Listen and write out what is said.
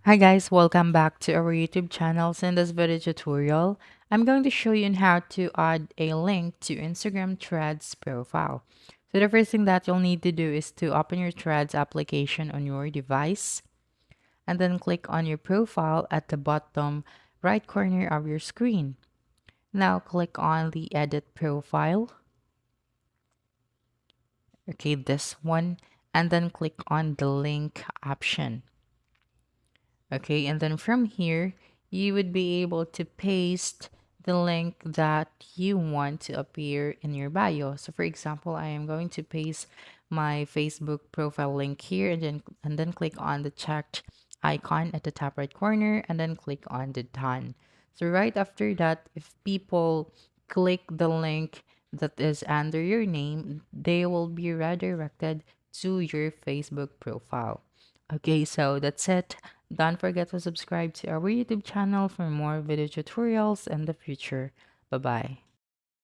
Hi guys, welcome back to our YouTube channel. So in this video tutorial, I'm going to show you on how to add a link to Instagram Threads profile. So the first thing that you'll need to do is to open your Threads application on your device and then click on your profile at the bottom right corner of your screen. Now click on the edit profile, okay, this one, and then click on the link option. Okay, and then from here, you would be able to paste the link that you want to appear in your bio. So for example, I am going to paste my Facebook profile link here and then click on the checked icon at the top right corner and then click on the done. So right after that, if people click the link that is under your name, they will be redirected to your Facebook profile. Okay, so that's it. Don't forget to subscribe to our YouTube channel for more video tutorials in the future. Bye bye.